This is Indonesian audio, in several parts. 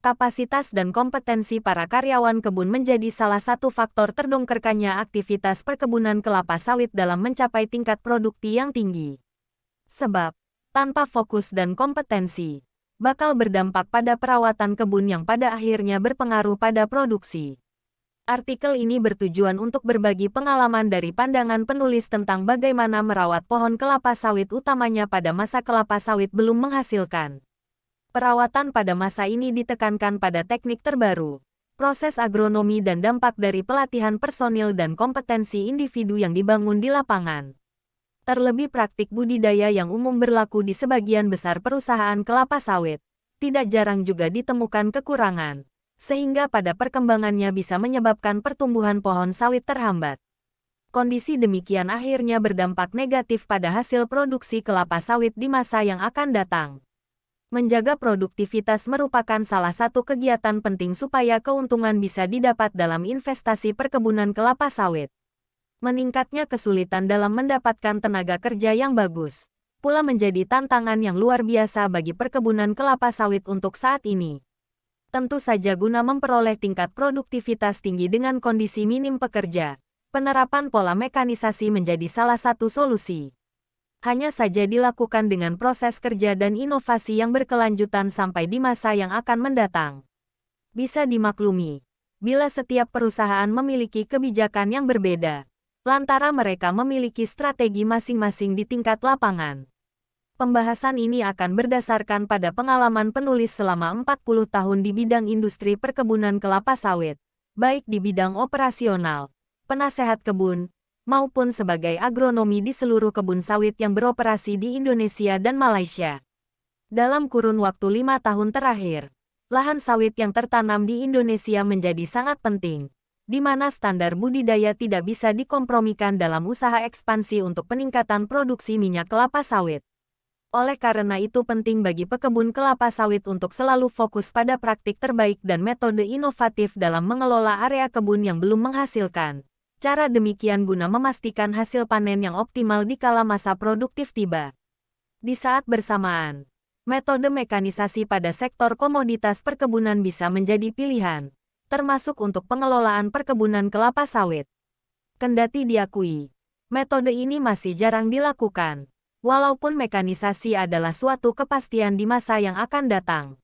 Kapasitas dan kompetensi para karyawan kebun menjadi salah satu faktor terdongkerkannya aktivitas perkebunan kelapa sawit dalam mencapai tingkat produkti yang tinggi. Sebab, tanpa fokus dan kompetensi, bakal berdampak pada perawatan kebun yang pada akhirnya berpengaruh pada produksi. Artikel ini bertujuan untuk berbagi pengalaman dari pandangan penulis tentang bagaimana merawat pohon kelapa sawit utamanya pada masa kelapa sawit belum menghasilkan. Perawatan pada masa ini ditekankan pada teknik terbaru, proses agronomi dan dampak dari pelatihan personil dan kompetensi individu yang dibangun di lapangan. Terlebih praktik budidaya yang umum berlaku di sebagian besar perusahaan kelapa sawit, tidak jarang juga ditemukan kekurangan, sehingga pada perkembangannya bisa menyebabkan pertumbuhan pohon sawit terhambat. Kondisi demikian akhirnya berdampak negatif pada hasil produksi kelapa sawit di masa yang akan datang. Menjaga produktivitas merupakan salah satu kegiatan penting supaya keuntungan bisa didapat dalam investasi perkebunan kelapa sawit. Meningkatnya kesulitan dalam mendapatkan tenaga kerja yang bagus pula menjadi tantangan yang luar biasa bagi perkebunan kelapa sawit untuk saat ini. Tentu saja guna memperoleh tingkat produktivitas tinggi dengan kondisi minim pekerja, penerapan pola mekanisasi menjadi salah satu solusi. Hanya saja dilakukan dengan proses kerja dan inovasi yang berkelanjutan sampai di masa yang akan mendatang. Bisa dimaklumi, bila setiap perusahaan memiliki kebijakan yang berbeda, lantaran mereka memiliki strategi masing-masing di tingkat lapangan. Pembahasan ini akan berdasarkan pada pengalaman penulis selama 40 tahun di bidang industri perkebunan kelapa sawit, baik di bidang operasional, penasehat kebun, maupun sebagai agronomi di seluruh kebun sawit yang beroperasi di Indonesia dan Malaysia. Dalam kurun waktu 5 tahun terakhir, lahan sawit yang tertanam di Indonesia menjadi sangat penting, di mana standar budidaya tidak bisa dikompromikan dalam usaha ekspansi untuk peningkatan produksi minyak kelapa sawit. Oleh karena itu penting bagi pekebun kelapa sawit untuk selalu fokus pada praktik terbaik dan metode inovatif dalam mengelola area kebun yang belum menghasilkan. Cara demikian guna memastikan hasil panen yang optimal dikala masa produktif tiba. Di saat bersamaan, metode mekanisasi pada sektor komoditas perkebunan bisa menjadi pilihan, termasuk untuk pengelolaan perkebunan kelapa sawit. Kendati diakui, metode ini masih jarang dilakukan, walaupun mekanisasi adalah suatu kepastian di masa yang akan datang.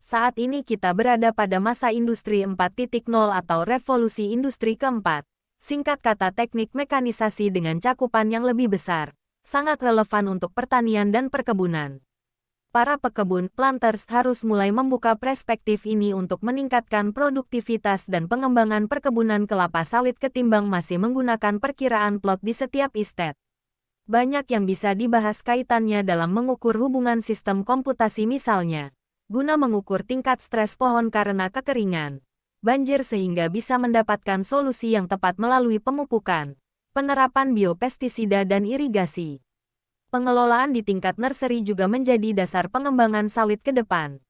Saat ini kita berada pada masa industri 4.0 atau revolusi industri keempat. Singkat kata teknik mekanisasi dengan cakupan yang lebih besar, sangat relevan untuk pertanian dan perkebunan. Para pekebun, planters harus mulai membuka perspektif ini untuk meningkatkan produktivitas dan pengembangan perkebunan kelapa sawit ketimbang masih menggunakan perkiraan plot di setiap estate. Banyak yang bisa dibahas kaitannya dalam mengukur hubungan sistem komputasi misalnya, guna mengukur tingkat stres pohon karena kekeringan, banjir sehingga bisa mendapatkan solusi yang tepat melalui pemupukan, penerapan biopestisida dan irigasi. Pengelolaan di tingkat nursery juga menjadi dasar pengembangan sawit ke depan.